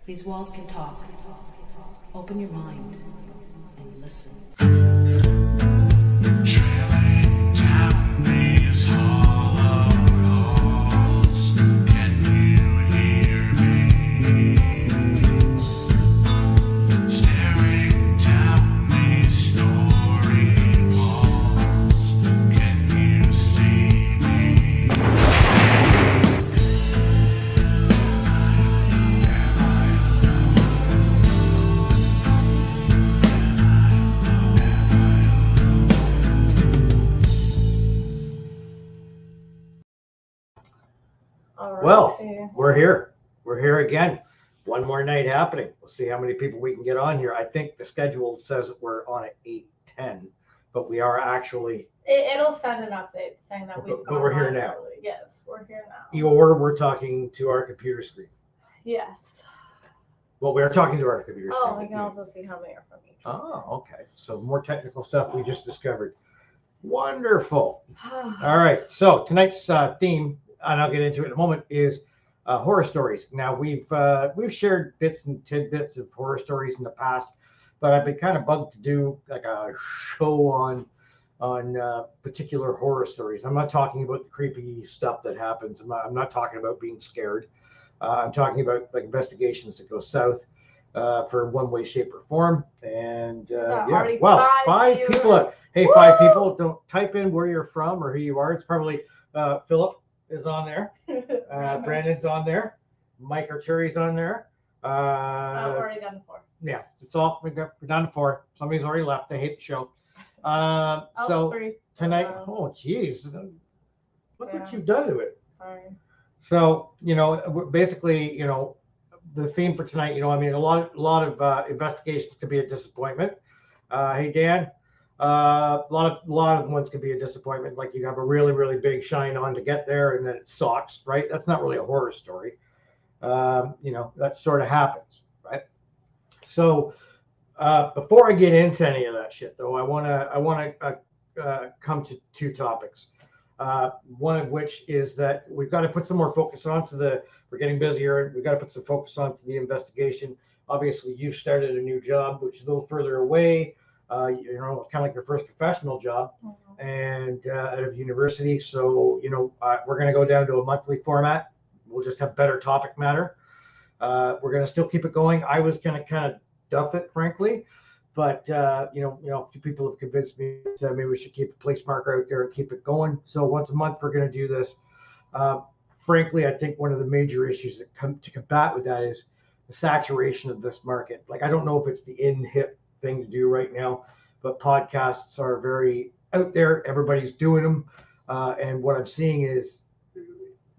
These walls can talk. Open your mind and listen. Trailing down these hollow halls, can you hear me? Staring down these story walls, can you see me? Well, we're here. We're here again. One more night happening. We'll see how many people we can get on here. I think the schedule says that we're on at 8:10, but we are actually. It'll send an update saying that we've But we're here now. early. Yes, we're here now. Or we're talking to our computer screen. Yes. Well, we're talking to our computer screen. Oh, we can also see how many are from each. Oh, okay. So more technical stuff we just discovered. Wonderful. All right. So tonight's theme, and I'll get into it in a moment, is horror stories. Now we've shared bits and tidbits of horror stories in the past, but I've been kind of bugged to do like a show on particular horror stories. I'm not talking about the creepy stuff that happens. I'm not talking about being scared. I'm talking about like investigations that go south for one way, shape, or form. And yeah, well, five people. Hey, woo! 5 people. Don't type in where you're from or who you are. It's probably Philip is on there. Brandon's on there. Mike Arturi's on there. I've already done 4. Yeah, it's all we're down to 4. Somebody's already left. They hate the show. So 3. tonight, oh geez, look what you've done to it. Sorry. So basically, the theme for tonight, I mean, a lot of investigations could be a disappointment. Hey Dan, a lot of ones could be a disappointment. Like you have a really, really big shine on to get there, and then it sucks, right? That's not really a horror story. That sort of happens, right? So before I get into any of that shit, though, I want to come to 2 topics. One of which is that we've got to put some more focus onto we're getting busier. We've got to put some focus onto the investigation. Obviously, you've started a new job, which is a little further away. Kind of like your first professional job, and out of university. So, we're going to go down to a monthly format. We'll just have better topic matter. We're going to still keep it going. I was going to kind of duff it, frankly. But, a few people have convinced me that maybe we should keep a place marker out there and keep it going. So once a month, we're going to do this. Frankly, I think one of the major issues that come to combat with that is the saturation of this market. Like, I don't know if it's the hip thing to do right now, but podcasts are very out there. Everybody's doing them. And what I'm seeing is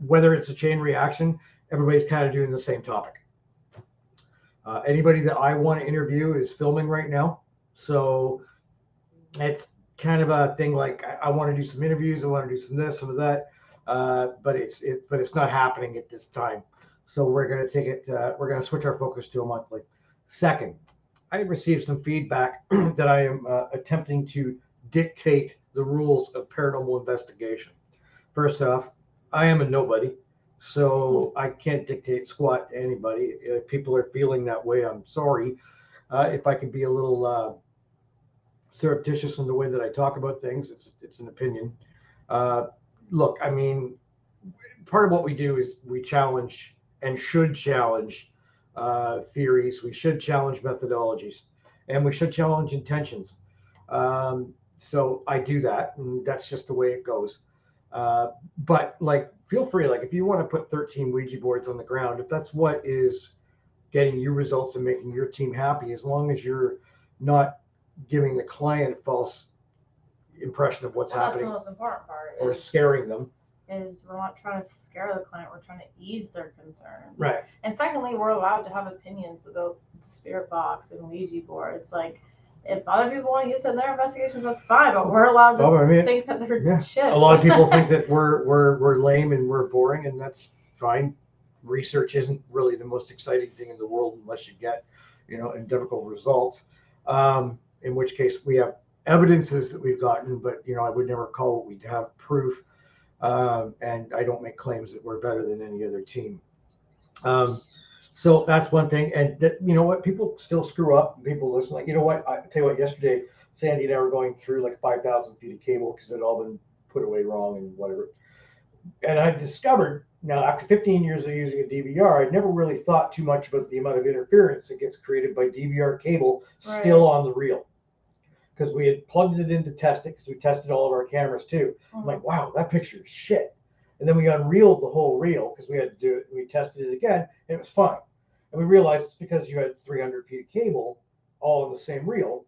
whether it's a chain reaction, everybody's kind of doing the same topic. Anybody that I want to interview is filming right now. So it's kind of a thing like I want to do some interviews. I want to do some this, some of that. But it's not happening at this time. So we're going to take it. We're going to switch our focus to a monthly. Second, I received some feedback that I am attempting to dictate the rules of paranormal investigation. First off, I am a nobody. So I can't dictate squat to anybody. If people are feeling that way, I'm sorry. If I could be a little surreptitious in the way that I talk about things, it's an opinion. Look, I mean, part of what we do is we challenge and should challenge theories. We should challenge methodologies, and we should challenge intentions. So I do that, and that's just the way it goes. But like, feel free, like if you want to put 13 Ouija boards on the ground, if that's what is getting you results and making your team happy, as long as you're not giving the client a false impression of what's happening. That's the most important part. Or scaring them. Is we're not trying to scare the client, we're trying to ease their concerns. Right. And secondly, we're allowed to have opinions about the spirit box and Ouija boards. Like, if other people want to use it in their investigations, that's fine, but we're allowed to think that they're shit. A lot of people think that we're lame and we're boring, and that's fine. Research isn't really the most exciting thing in the world unless you get, empirical results. In which case we have evidences that we've gotten, but I would never call what we have proof. And I don't make claims that we're better than any other team. So that's one thing. And that, you know what, people still screw up. People listen. Like, you know what, I tell you what, yesterday, Sandy and I were going through like 5,000 feet of cable because it had all been put away wrong and whatever. And I discovered now, after 15 years of using a DVR, I'd never really thought too much about the amount of interference that gets created by DVR cable still on the reel. Because we had plugged it in to test it, because we tested all of our cameras too. I'm like, wow, that picture is shit. And then we unreeled the whole reel because we had to do it. We tested it again, and it was fine. And we realized it's because you had 300 feet of cable all in the same reel.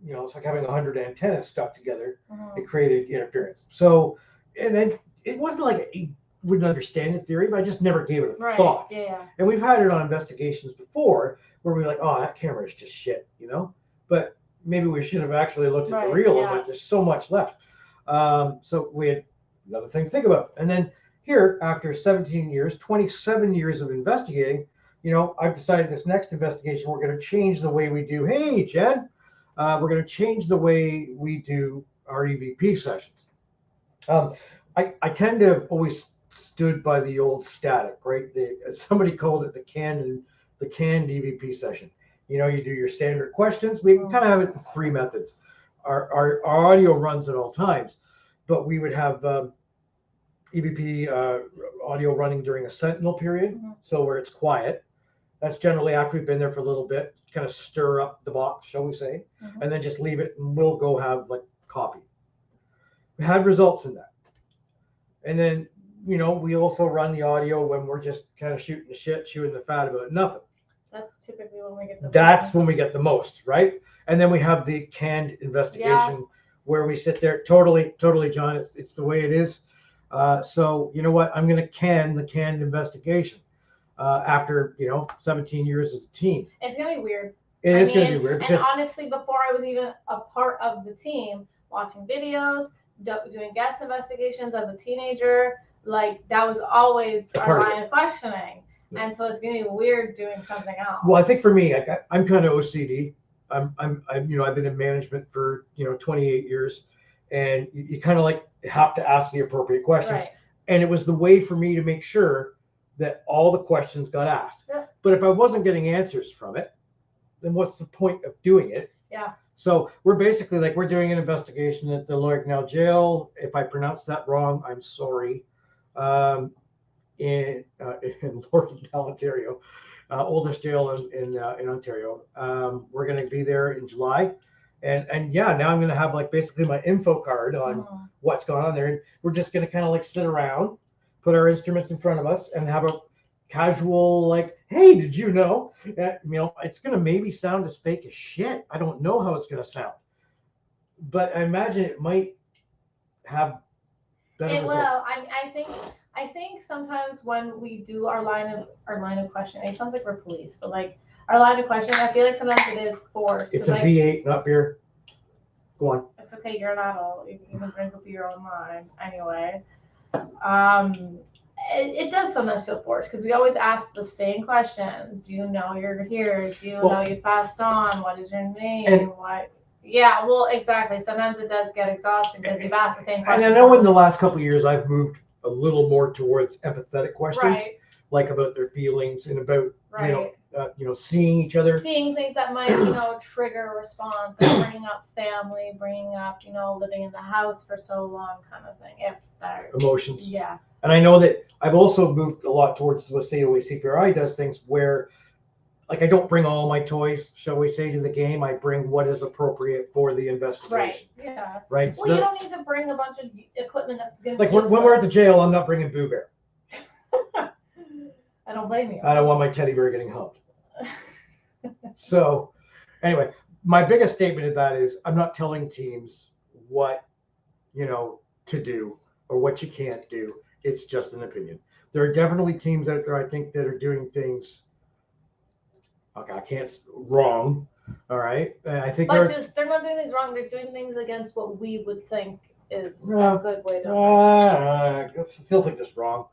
You know, it's like having 100 antennas stuck together. It created interference. So, and then it wasn't like I wouldn't understand the theory, but I just never gave it a thought. Yeah. And we've had it on investigations before where we're like, oh, that camera is just shit, you know? But maybe we should have actually looked at the reel, but there's so much left. So we had another thing to think about. And then here, after 17 years, 27 years of investigating, you know, I've decided this next investigation, we're going to change the way we do. Hey, Jen, we're going to change the way we do our EVP sessions. I tend to have always stood by the old static, right? Somebody called it the canned EVP session. You know, you do your standard questions. We kind of have it in three methods. Our audio runs at all times, but we would have EVP audio running during a sentinel period, so where it's quiet. That's generally after we've been there for a little bit, kind of stir up the box, shall we say, and then just leave it, and we'll go have like coffee. We had results in that. And then, you know, we also run the audio when we're just kind of shooting the shit, chewing the fat about nothing. That's typically when we get the when we get the most, right? And then we have the canned investigation where we sit there. Totally, John. It's the way it is. So you know what? I'm going to can the canned investigation after, you know, 17 years as a team. It's going to be weird. It is going to be weird. And honestly, before I was even a part of the team, watching videos, doing guest investigations as a teenager, like that was always our line of questioning. Yeah. And so it's going to be weird doing something else. Well, I think for me, I'm kind of OCD. I'm you know, I've been in management for, you know, 28 years, and you kind of like have to ask the appropriate questions. Right. And it was the way for me to make sure that all the questions got asked. Yeah. But if I wasn't getting answers from it, then what's the point of doing it? Yeah. So we're basically like, we're doing an investigation at the Lorgnell jail. If I pronounced that wrong, I'm sorry. In Lorgnell, Ontario, oldest jail in Ontario. We're going to be there in July. And yeah, now I'm going to have like basically my info card on what's going on there. And we're just going to kind of like sit around, put our instruments in front of us, and have a casual like, hey, did you know? You know, it's going to maybe sound as fake as shit. I don't know how it's going to sound, but I imagine it might have better results. Will. I think sometimes when we do our line of questioning, it sounds like we're police, but like our line of questioning, I feel like sometimes it is forced. It's a like, V8, not beer. Go on. It's okay, you're an adult. You can drink up your own line. Anyway, it does sometimes feel forced because we always ask the same questions. Do you know you're here? Do you know you passed on? What is your name? What? Yeah, well, exactly. Sometimes it does get exhausting because you've asked the same questions. And I know in the last couple of years, I've moved a little more towards empathetic questions, like about their feelings and about, you know, seeing each other. Seeing things that might, you know, trigger a response, like bringing up family, bringing up, you know, living in the house for so long kind of thing. If that Emotions. Yeah. And I know that I've also moved a lot towards what say the way CPRI does things where, like, I don't bring all my toys, shall we say, to the game. I bring what is appropriate for the investigation. Right. Yeah. Right. Well, you don't need to bring a bunch of equipment that's going to like when we're at the jail, I'm not bringing Boo Bear. I don't blame you. I don't want my teddy bear getting humped. So, anyway, my biggest statement of that is I'm not telling teams what, you know, to do or what you can't do. It's just an opinion. There are definitely teams out there, I think, that are doing things. Okay, I can't wrong. All right, I think they're not doing things wrong. They're doing things against what we would think is a good way to. I still think that's wrong.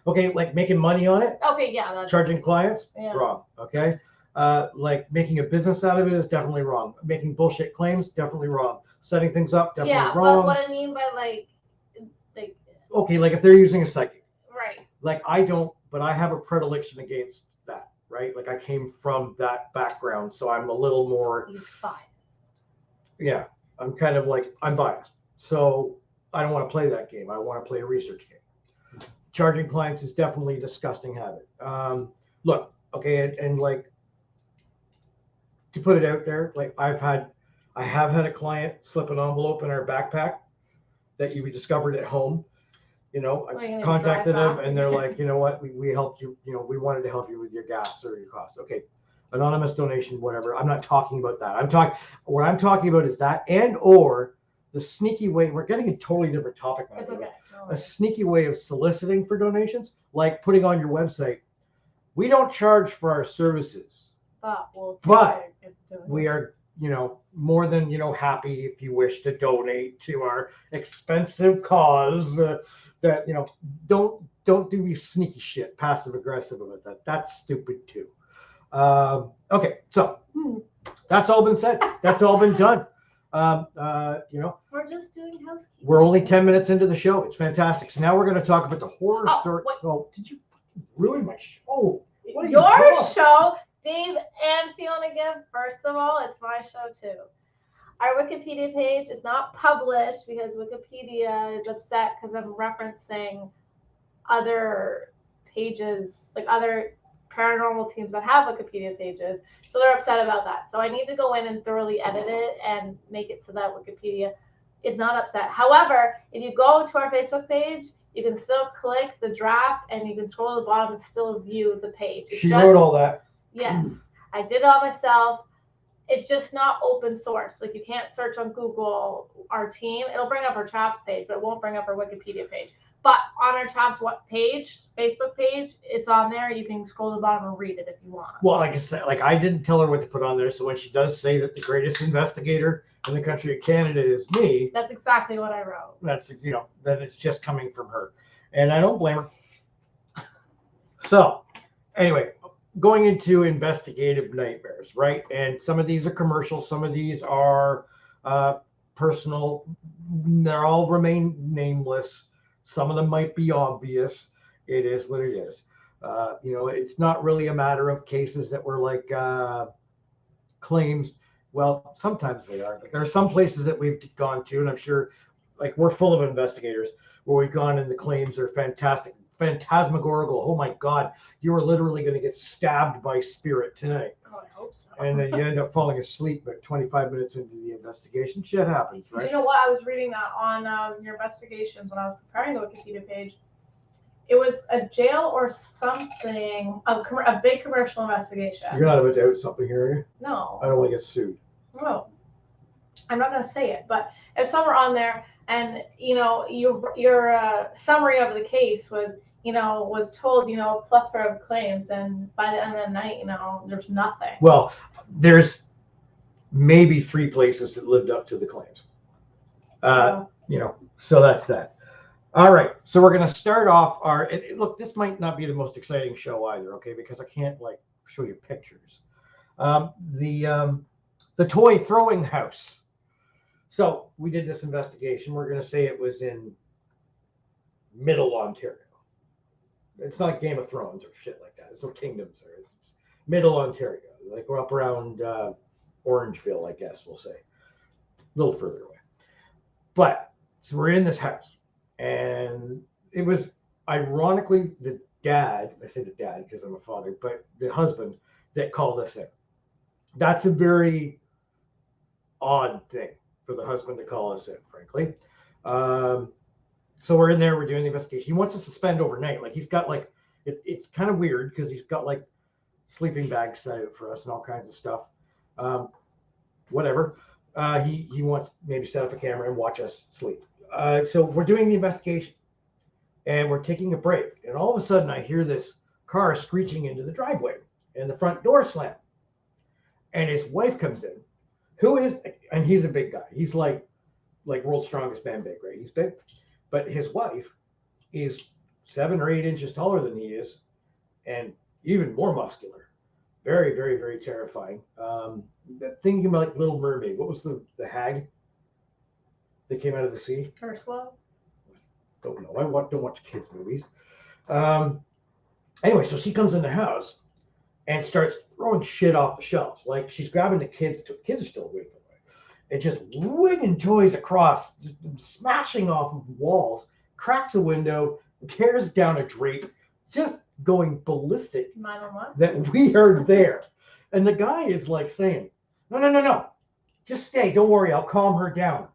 Okay, like making money on it. Okay, yeah, that's charging clients. Yeah. Wrong. Okay, like making a business out of it is definitely wrong. Making bullshit claims, definitely wrong. Setting things up, definitely wrong. But what I mean by like. Okay, like if they're using a psychic. Right. Like I don't, but I have a predilection against that. right? Like I came from that background, so I'm a little more, He's biased. yeah, I'm kind of like, I'm biased. So I don't want to play that game. I want to play a research game. Charging clients is definitely a disgusting habit. Look, okay, and like, to put it out there, like I have had a client slip an envelope in our backpack that you discovered at home. You know, Well, you're I gonna contacted drive them back. and they're like, you know what, we helped you, you know, we wanted to help you with your gas or your costs. Okay, anonymous donation, whatever. I'm not talking about that. What I'm talking about is that, and or the sneaky way, we're getting a totally different topic now. It's okay. No A worries. sneaky way of soliciting for donations, like putting on your website, we don't charge for our services. But we'll take But it if doing We are, you know, more than, you know, happy if you wish to donate to our expensive cause. That, you know, don't do these sneaky shit, passive aggressive about that. That's stupid too. Okay, so that's all been said. That's all been done. You know, We're just doing housekeeping. we're only 10 minutes into the show. It's fantastic. So now we're going to talk about the horror Oh, story. wait. Oh, did you ruin my show? What are you Your doing? show, Dave and Fiona Gibb. First of all, it's my show too. Our Wikipedia page is not published because Wikipedia is upset because I'm referencing other pages, like other paranormal teams that have Wikipedia pages. So they're upset about that. So I need to go in and thoroughly edit it and make it so that Wikipedia is not upset. However, if you go to our Facebook page, you can still click the draft and you can scroll to the bottom and still view the page. It's She just- wrote all that. Yes, I did it all myself. It's just not open source. Like you can't search on Google our team. It'll bring up our Chaps page, but it won't bring up our Wikipedia page. But on our Chaps page, Facebook page, it's on there. You can scroll to the bottom and read it if you want. Well, like I said, like I didn't tell her what to put on there. So when she does say that the greatest investigator in the country of Canada is me, That's exactly what I wrote. that's, you know, then it's just coming from her. And I don't blame her. So anyway, going into investigative nightmares, right? And some of these are commercial, some of these are personal. They're all remain nameless. Some of them might be obvious. It is what it is. You know, it's not really a matter of cases that were like claims. Well, sometimes they are. But there are some places that we've gone to, and I'm sure, like we're full of investigators where we've gone and the claims are fantastic, phantasmagorical. Oh my God, you are literally going to get stabbed by spirit tonight. Oh, I hope so. And then you end up falling asleep at 25 minutes into the investigation. Shit happens, Do right? you know what? I was reading that on your investigations when I was preparing the Wikipedia page. It was a jail or something, a big commercial investigation. You're not about to out something here, are you? No. I don't want to get sued. No. I'm not going to say it, but if some were on there and, you know, your summary of the case was, you know, was told, you know, a plethora of claims, and by the end of the night, you know, there's nothing. Well, there's maybe 3 places that lived up to the claims. You know, so that's that. All right, so we're going to start off look, this might not be the most exciting show either, okay, because I can't like show you pictures. The toy throwing house. So we did this investigation. We're going to say it was in Middle Ontario. It's not Game of Thrones or shit like that. There's no kingdoms there. It's Middle Ontario. Like we're up around Orangeville, I guess we'll say. A little further away. But so we're in this house. And it was ironically the dad, I say the dad because I'm a father, but the husband that called us in. That's a very odd thing for the husband to call us in, frankly. So we're in there, we're doing the investigation. He wants us to spend overnight. Like he's got like, it's kind of weird because he's got like sleeping bags set out for us and all kinds of stuff. Whatever. He wants maybe set up a camera and watch us sleep. So we're doing the investigation and we're taking a break. And all of a sudden I hear this car screeching into the driveway and the front door slam. And his wife comes in, and he's a big guy. He's like world's strongest man big, right? He's big. But his wife is 7 or 8 inches taller than he is and even more muscular. Very, very, very terrifying. Thinking about like Little Mermaid. What was the hag that came out of the sea? Ursula? Don't know. I don't watch kids' movies. Anyway, so she comes in the house and starts throwing shit off the shelves. Like she's grabbing the kids. Kids are still awake, and just winging toys across, smashing off of walls, cracks a window, tears down a drape, just going ballistic 911. that we are there. And the guy is like saying, no, just stay. Don't worry. I'll calm her down.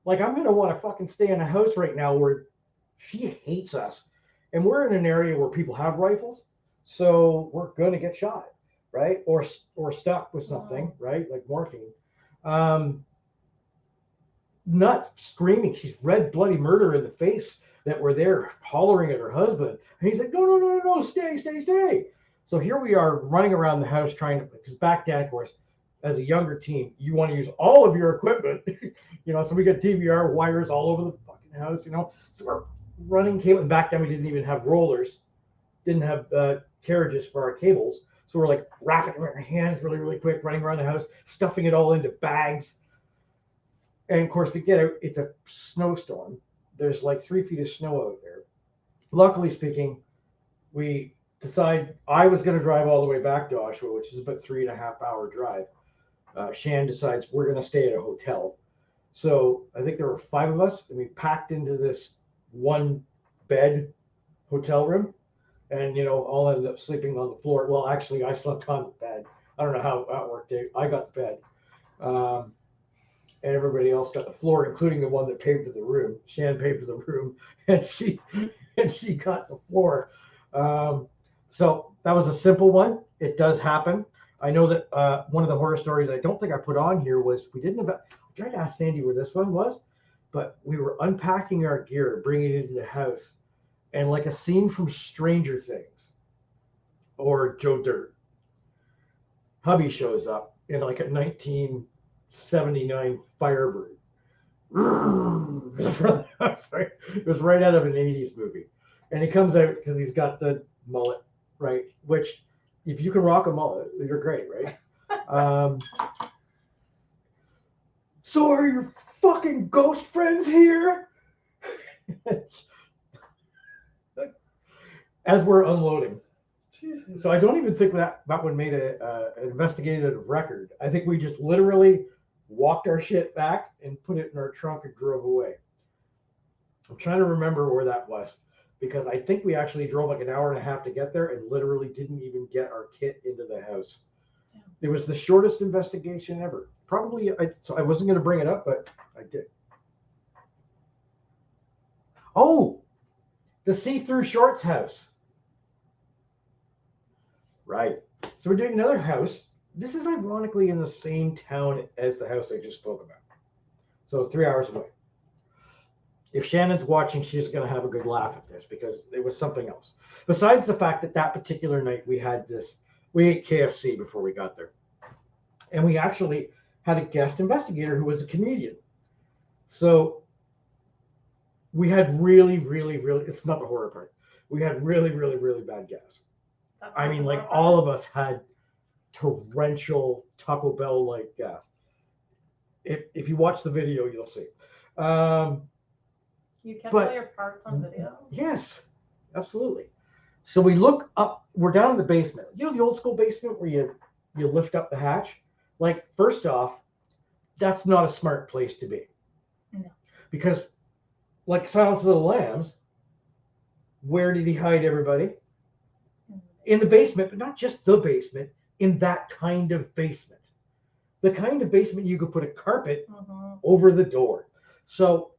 Like, I'm going to want to fucking stay in a house right now where she hates us. And we're in an area where people have rifles. So we're going to get shot, right? Or stuck with something, right? Like morphine. Nuts, screaming. She's red, bloody murder in the face that we're there hollering at her husband. And he's like, no, stay. So here we are running around the house trying to, because back then, of course, as a younger team, you want to use all of your equipment, so we got DVR wires all over the fucking house, so we're running cable. And back then we didn't even have rollers, didn't have carriages for our cables. So we're like wrapping it around our hands really, really quick, running around the house, stuffing it all into bags. And of course we get out, it's a snowstorm. There's like 3 feet of snow out there. Luckily speaking, we decide I was going to drive all the way back to Oshawa, which is about 3.5 hour drive. Shan decides we're going to stay at a hotel. So I think there were 5 of us, and we packed into this 1 bed hotel room, and all ended up sleeping on the floor. Well, actually, I slept on the bed. I don't know how that worked out. I got the bed, and everybody else got the floor, including the one that paid for the room. Shan paid for the room, and she got the floor. So that was a simple one. It does happen. I know that one of the horror stories I don't think I put on here was I tried to ask Sandy where this one was, but we were unpacking our gear, bringing it into the house, and like a scene from Stranger Things or Joe Dirt, hubby shows up in like a 1979 Firebird. Sorry, it was right out of an 80s movie. And he comes out because he's got the mullet, right? Which, if you can rock a mullet, you're great, right? So are your fucking ghost friends here? As we're unloading. Jesus. So I don't even think that one made an investigative record. I think we just literally walked our shit back and put it in our trunk and drove away. I'm trying to remember where that was, because I think we actually drove like 1.5 hours to get there and literally didn't even get our kit into the house. Yeah. It was the shortest investigation ever. Probably, so I wasn't going to bring it up, but I did. Oh, the see-through shorts house. Right. So we're doing another house. This is ironically in the same town as the house I just spoke about. So 3 hours away. If Shannon's watching, she's going to have a good laugh at this because it was something else. Besides the fact that particular night we ate KFC before we got there. And we actually had a guest investigator who was a comedian. So we had really, really, really, it's not the horror part. We had really, really, really bad gas. I mean, like all of us had torrential Taco Bell like gas. If you watch the video, you'll see. You kept all your parts on video? Yes, absolutely. So we look up, we're down in the basement. You know the old school basement where you lift up the hatch? Like, first off, that's not a smart place to be. No. Because, like Silence of the Lambs, where did he hide everybody? In the basement, but not just the basement, in that kind of basement. The kind of basement you could put a carpet over the door. So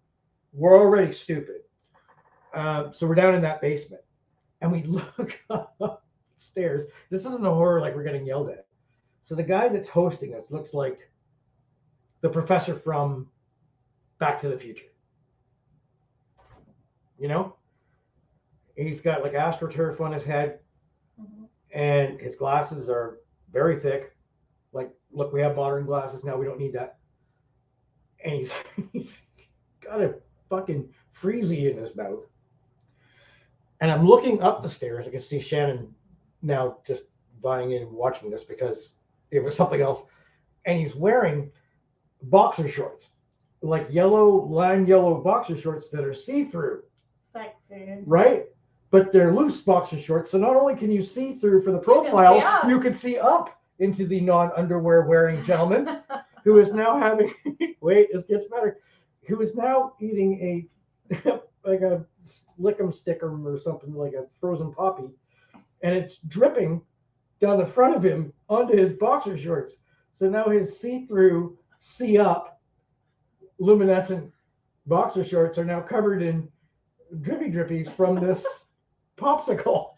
we're already stupid. So we're down in that basement. And we look up stairs. This isn't a horror like we're getting yelled at. So the guy that's hosting us looks like the professor from Back to the Future. He's got like AstroTurf on his head. And his glasses are very thick. Like, look, we have modern glasses now. We don't need that. And he's got a fucking freezy in his mouth. And I'm looking up the stairs. I can see Shannon now just buying in and watching this because it was something else. And he's wearing boxer shorts, like lime yellow boxer shorts that are see-through. Sexy. Right? but they're loose boxer shorts. So not only can you see through for the can see profile, up. you can see up into the non-underwear wearing gentleman who is now having, wait, this gets better, who is now eating a, like a Lick'em sticker or something, like a frozen poppy, and it's dripping down the front of him onto his boxer shorts. So now his see-through, see-up, luminescent boxer shorts are now covered in drippies from this popsicle.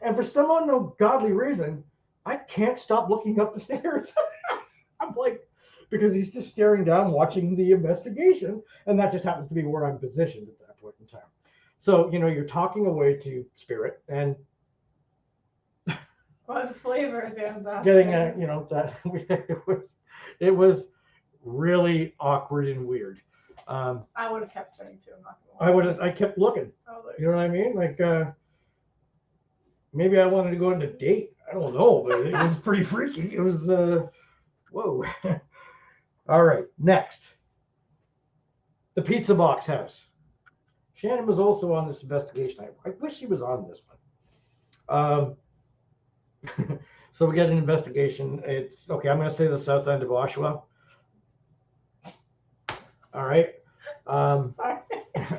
And for some ungodly reason, I can't stop looking up the stairs. I'm like, because he's just staring down, watching the investigation, and that just happens to be where I'm positioned at that point in time. So, you're talking away to Spirit and What flavor is that? getting that it was really awkward and weird. I would have kept staring too. I'm not gonna lie. I kept looking. I was like, You know what I mean? Like, maybe I wanted to go on a date. I don't know, but it was pretty freaky. It was, whoa. All right, next. The Pizza Box House. Shannon was also on this investigation. I wish she was on this one. So we get an investigation. It's, okay, I'm going to say the south end of Oshawa. All right. sorry.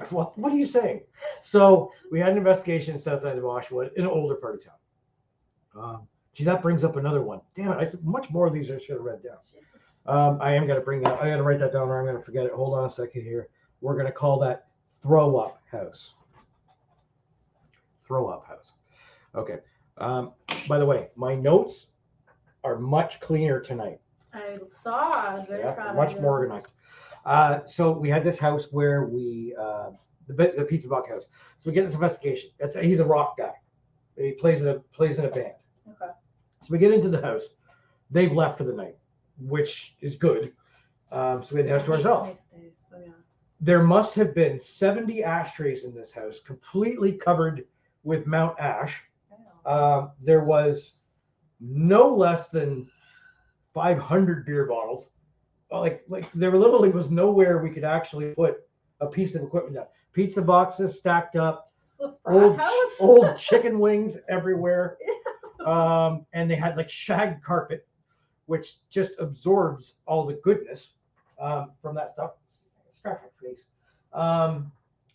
What are you saying? So we had an investigation in south end of Oshawa, in an older part of town. Geez, that brings up another one. Damn it! Much more of these I should have read down. I am gonna bring that. I gotta write that down, or I'm gonna forget it. Hold on a second here. We're gonna call that Throw Up House. Throw Up House. Okay. By the way, my notes are much cleaner tonight. I saw. I was very proud Much of you. more organized. So we had this house where we the Pizza Box House. So we get this investigation. He's a rock guy. He plays in a band. Okay. So we get into the house. They've left for the night, which is good. So we had the house to ourselves. Nice days, so yeah. There must have been 70 ashtrays in this house, completely covered with Mount Ash. Wow. There was no less than 500 beer bottles. Like there literally was nowhere we could actually put a piece of equipment down. Pizza boxes stacked up, It's a frat house? old chicken wings everywhere. And they had like shag carpet, which just absorbs all the goodness from that stuff.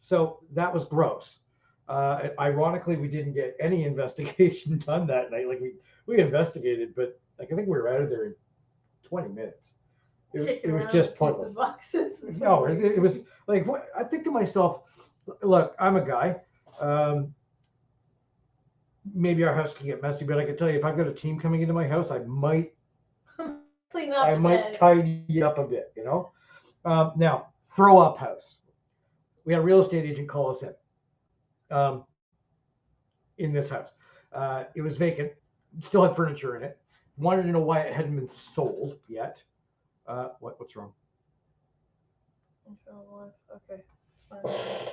So that was gross. Ironically, we didn't get any investigation done that night. Like we investigated, but like I think we were out of there in 20 minutes. It was just pointless. No, it was like, what I think to myself, look, I'm a guy. Maybe our house can get messy, but I can tell you, if I've got a team coming into my house, I might Clean up a bit. tidy up a bit, Now, Throw Up House. We had a real estate agent call us in this house. It was vacant, still had furniture in it. Wanted to know why it hadn't been sold yet. What's wrong? Okay.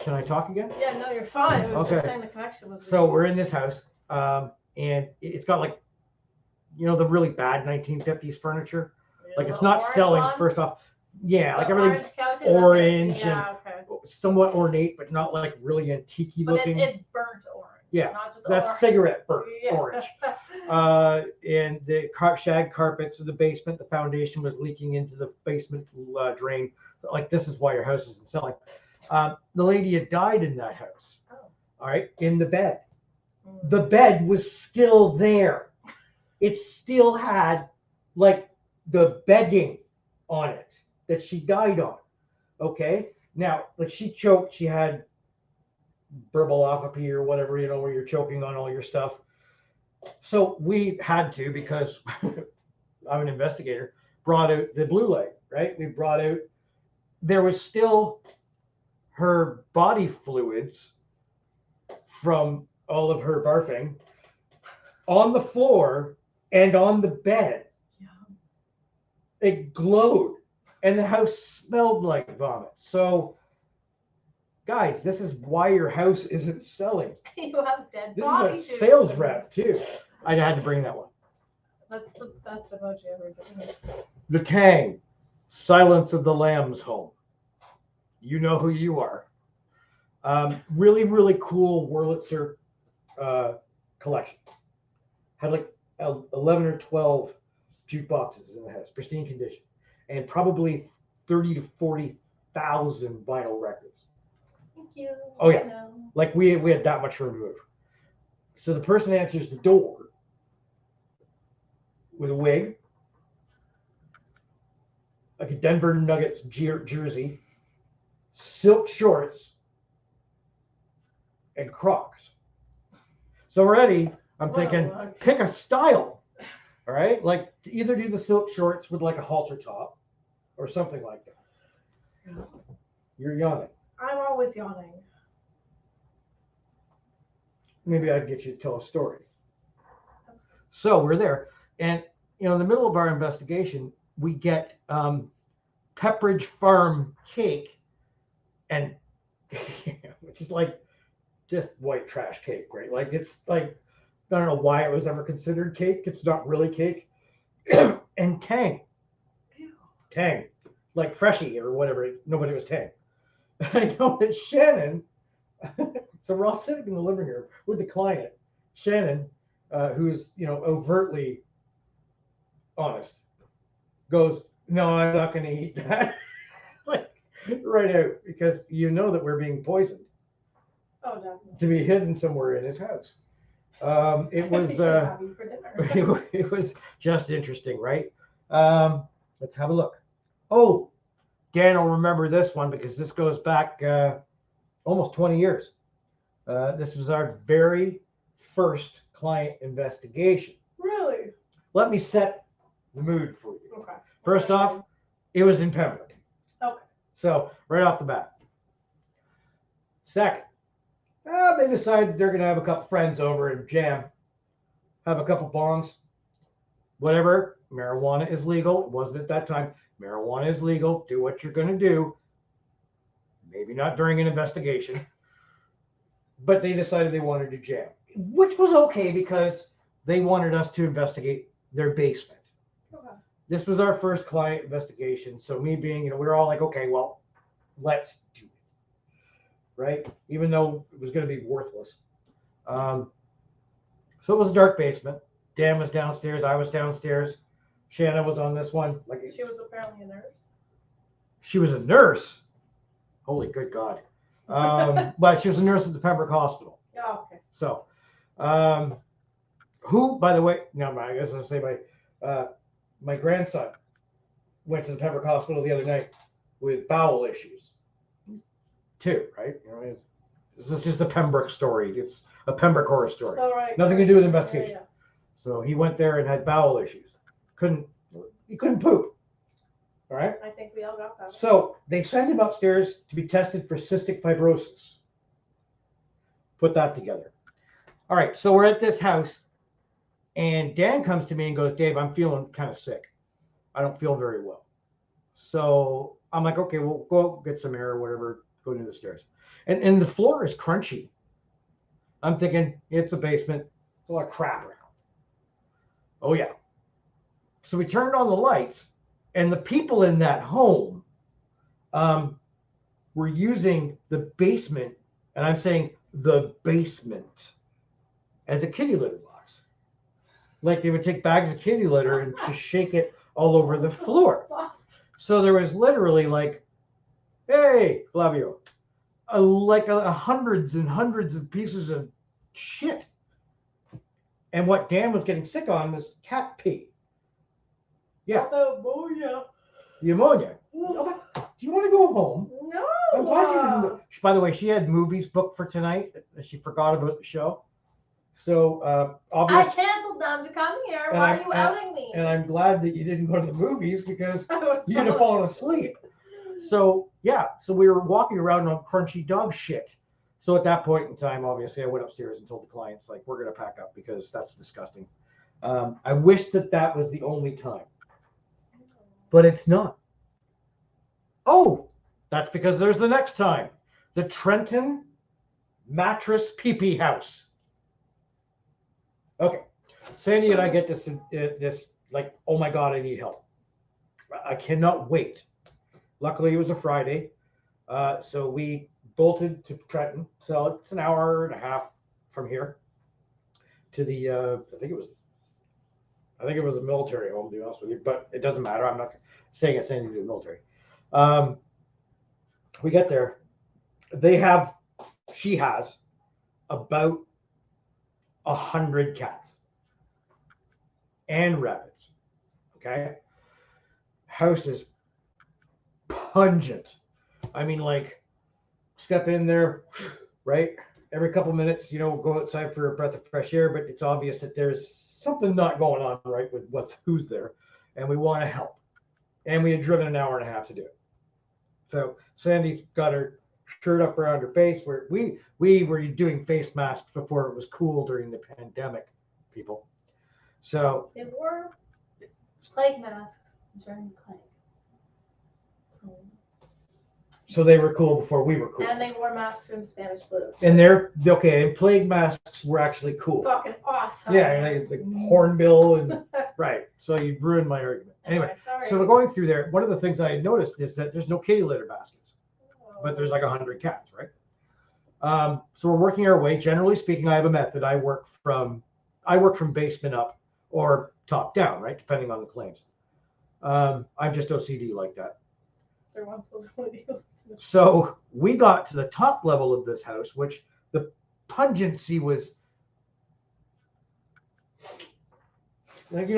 Can I talk again? Yeah, no, you're fine. It was just Okay. saying the connection was. So we're in this house, and it's got like, the really bad 1950s furniture. Like it's not selling. First off, yeah, like everything's orange Yeah, okay. somewhat ornate, but not like really antique-y But looking. it's burnt orange. Yeah, Not just That's orange. cigarette burnt Yeah. orange. And the shag carpets in the basement, the foundation was leaking into the basement drain. Like, this is why your house isn't selling. The lady had died in that house. Oh. All right, in the bed. Mm. The bed was still there. It still had like the bedding on it that she died on. Okay. Now, like she choked, she had burbalopathy or whatever, where you're choking on all your stuff. So we had to, because I'm an investigator, brought out the blue light, right? We brought out, there was still her body fluids from all of her barfing on the floor and on the bed. Yeah. It glowed and the house smelled like vomit. So, guys, this is why your house isn't selling. You have dead This bodies. is a sales rep too. I had to bring that one. That's the best emoji ever. The Tang, Silence of the Lambs home. You know who you are. Really, really cool Wurlitzer collection. Had like 11 or 12 jukeboxes in the house, pristine condition, and probably 30 to 40,000 vinyl records. Thank you. Oh, yeah. No. Like we had that much room to move. So the person answers the door with a wig, like a Denver Nuggets jersey, silk shorts, and Crocs. So already I'm thinking, Whoa, okay. pick a style. All right, like to either do the silk shorts with like a halter top or something like that. You're yawning. I'm always yawning. Maybe I'd get you to tell a story. So we're there, and in the middle of our investigation, we get Pepperidge Farm cake, and which is like just white trash cake, right? Like it's like I don't know why it was ever considered cake. It's not really cake. And Tang, like Freshie or whatever. Nobody was Tang. I know that Shannon. So we're all sitting in the living room with the client, Shannon, who's overtly honest, goes, "No, I'm not going to eat that." Like right out, because that we're being poisoned Oh, definitely. to be hidden somewhere in his house. It was Have you for dinner. it was just interesting, right? Let's have a look. Oh, Dan will remember this one because this goes back almost 20 years. This was our very first client investigation. Really? Let me set the mood for you. Okay. First off, it was in Pembroke. Okay. So right off the bat. Second, they decided they're going to have a couple friends over and jam, have a couple bongs, whatever. Marijuana is legal. It wasn't at that time. Marijuana is legal. Do what you're going to do. Maybe not during an investigation. But they decided they wanted to jam, which was okay because they wanted us to investigate their basement. Okay. This was our first client investigation. So me being, we were all like, okay, well, let's do it. Right? Even though it was going to be worthless. So it was a dark basement. Dan was downstairs. I was downstairs. Shanna was on this one. Like She was apparently a nurse. she was a nurse. Holy good God. But she was a nurse at the Pembroke Hospital. Oh, okay. So, who, by the way, no, I guess I'll say my grandson went to the Pembroke Hospital the other night with bowel issues. 2, right? This is just a Pembroke story. It's a Pembroke horror story. So, right. Nothing to do with investigation. Yeah. So he went there and had bowel issues. He couldn't poop. All right. I think we all got that. So they send him upstairs to be tested for cystic fibrosis. Put that together. All right. So we're at this house, and Dan comes to me and goes, "Dave, I'm feeling kind of sick. I don't feel very well." So I'm like, "Okay, we'll go get some air or whatever. Go to the stairs." And the floor is crunchy. I'm thinking it's a basement. It's a lot of crap around. Oh yeah. So we turned on the lights. And the people in that home were using the basement, and I'm saying the basement, as a kitty litter box. Like they would take bags of kitty litter and just shake it all over the floor. So there was literally like, hey, Flavio, hundreds and hundreds of pieces of shit. And what Dan was getting sick on was cat pee. Yeah. The ammonia. Do you want to go home? No. I'm glad you didn't go. By the way, she had movies booked for tonight. She forgot about the show. So I obviously, canceled them to come here. And Why I- are you outing me? and I'm glad that you didn't go to the movies because you'd have fallen asleep. So yeah, so we were walking around on crunchy dog shit. So at that point in time, obviously, I went upstairs and told the clients, like, we're gonna pack up because that's disgusting. I wish that was the only time. But it's not. Oh, that's because there's the next time. The Trenton Mattress Pee-Pee House. Okay. Sandy and I get this like, oh my God, I need help. I cannot wait. Luckily, it was a Friday. So we bolted to Trenton, so it's an hour and a half from here to the. I think it was a military home, to be honest with you, but it doesn't matter. I'm not saying it's anything to do with military. We get there. She has about 100 cats and rabbits. Okay. House is pungent. I mean, like, step in there, right? Every couple minutes, go outside for a breath of fresh air, but it's obvious that there's something not going on right with who's there, and we want to help. And we had driven an hour and a half to do it. So Sandy's got her shirt up around her face. Where we were doing face masks before it was cool during the pandemic, people. So They wore plague masks during the plague. So they were cool before we were cool. And they wore masks during the Spanish flu. And they're okay. And plague masks were actually cool. Fucking awesome. Yeah, like hornbill and right. So you've ruined my argument. Anyway, sorry. so we're going through there. One of the things I noticed is that there's no kitty litter baskets, but there's like 100 cats, right? So we're working our way. Generally speaking, I have a method. I work from basement up or top down, right, depending on the claims. I'm just OCD like that. They're once supposed to be. So we got to the top level of this house, which the pungency was like,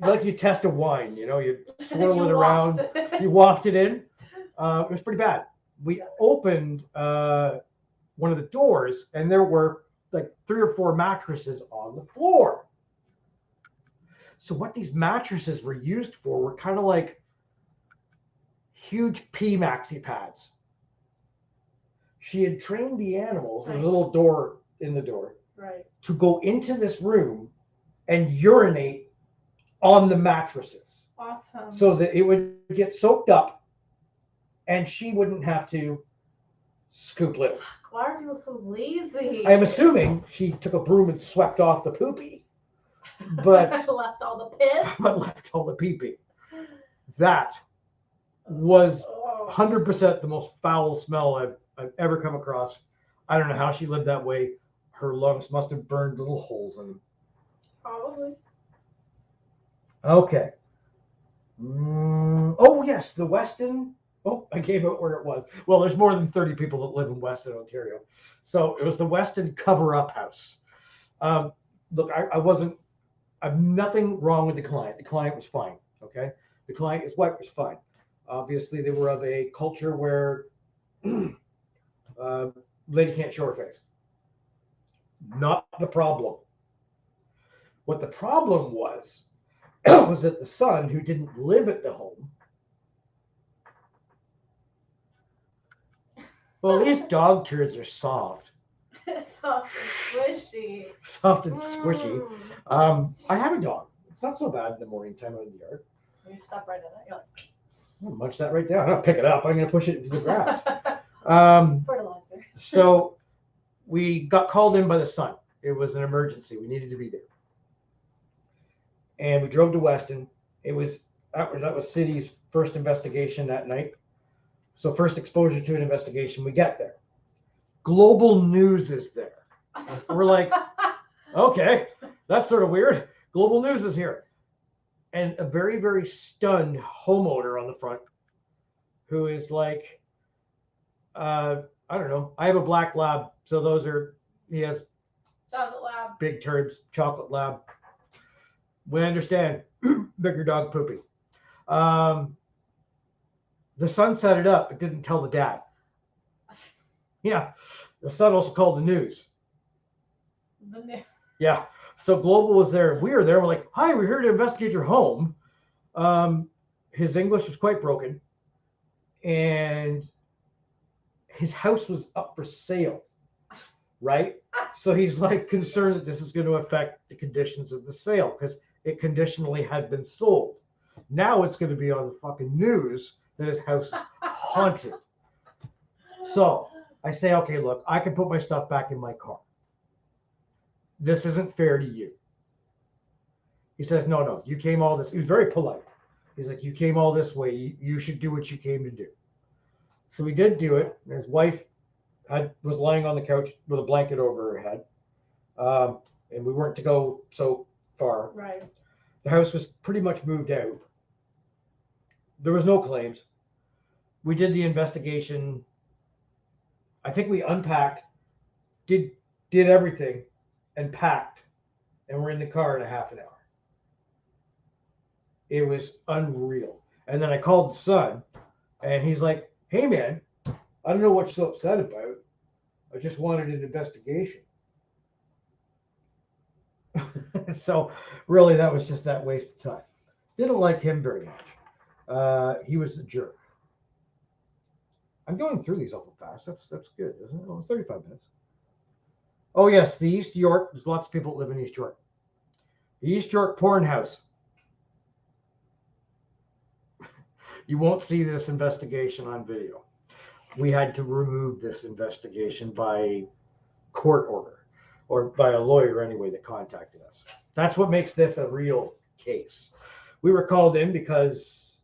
like you test a wine, you swirl it around, you waft it in. It was pretty bad. We opened one of the doors and there were like 3 or 4 mattresses on the floor. So what these mattresses were used for were kind of like huge pee maxi pads. She had trained the animals, there's a little door in the door, right, to go into this room and urinate on the mattresses. Awesome. So that it would get soaked up and she wouldn't have to scoop litter. Why are people so lazy? I'm assuming she took a broom and swept off the poopy, but left all the piss. but left all the pee-pee. That was 100% the most foul smell I've ever come across. I don't know how she lived that way. Her lungs must have burned little holes in them. Probably. Okay. Oh, yes, the Weston. Oh, I gave out where it was. Well, there's more than 30 people that live in Weston, Ontario. So it was the Weston cover-up house. Look, I've nothing wrong with the client. The client was fine, okay? The client, his wife was fine. Obviously, they were of a culture where lady can't show her face. Not the problem. What the problem was that the son, who didn't live at the home, well, these dog turds are soft. Soft and squishy. Soft and squishy. I have a dog. It's not so bad in the morning time out in the yard. You step right in it. You're like, I'll munch that right down. I'm gonna pick it up. I'm gonna push it into the grass. fertilizer. So we got called in by the son. It was an emergency. We needed to be there. And we drove to Weston. That was city's first investigation that night. So first exposure to an investigation, we get there. Global News is there. We're like, okay, that's sort of weird. Global News is here. And a very, very stunned homeowner on the front who is like, I don't know. I have a black lab. So he has Chocolate lab. big turds, chocolate lab. We understand. Bigger dog poopy. The son set it up, but didn't tell the dad. Yeah. The son also called the news. Yeah. So Global was there. We were there. We're like, hi, we're here to investigate your home. His English was quite broken. And his house was up for sale. Right? So he's like concerned that this is going to affect the conditions of the sale because it conditionally had been sold. Now it's going to be on the fucking news that his house is haunted. So I say, okay, look, I can put my stuff back in my car. This isn't fair to you. He says, no, you came all this. He was very polite. He's like, you came all this way. You should do what you came to do. So we did do it. And his wife was lying on the couch with a blanket over her head, and we weren't to go so far. Right. The house was pretty much moved out. There was no claims. We did the investigation. I think we unpacked, did everything, and packed, and we're in the car in a half an hour. It was unreal. And then I called the son, and he's like, "Hey man, I don't know what you're so upset about. I just wanted an investigation." So really, that was just that waste of time. Didn't like him very much. He was a jerk. I'm going through these awful fast. That's good, isn't it? Oh, 35 minutes. Oh yes, the East York. There's lots of people that live in East York. The East York porn house. You won't see this investigation on video. We had to remove this investigation by court order, or by a lawyer anyway that contacted us. That's what makes this a real case. We were called in because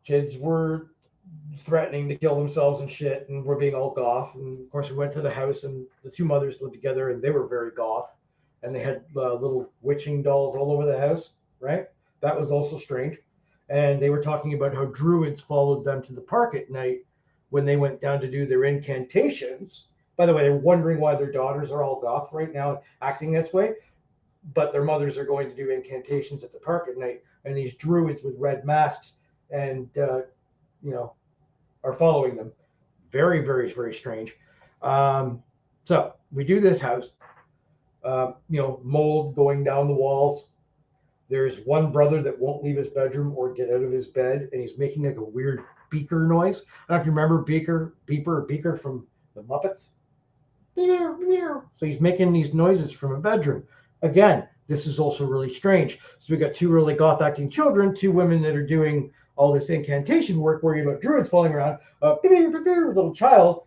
kids were threatening to kill themselves and shit, and we're being all goth. And of course, we went to the house, and the two mothers lived together, and they were very goth, and they had little witching dolls all over the house. Right? That was also strange. And they were talking about how druids followed them to the park at night when they went down to do their incantations. By the way, they're wondering why their daughters are all goth right now, acting this way, but their mothers are going to do incantations at the park at night, and these druids with red masks and are following them. Very, very, very strange. So we do this house. Mold going down the walls. There's one brother that won't leave his bedroom or get out of his bed, and he's making like a weird beaker noise. I don't know if you remember Beaker from the Muppets. So he's making these noises from a bedroom. Again, this is also really strange. So we got two really goth acting children, two women that are doing all this incantation work, worrying about druids falling around. Little child,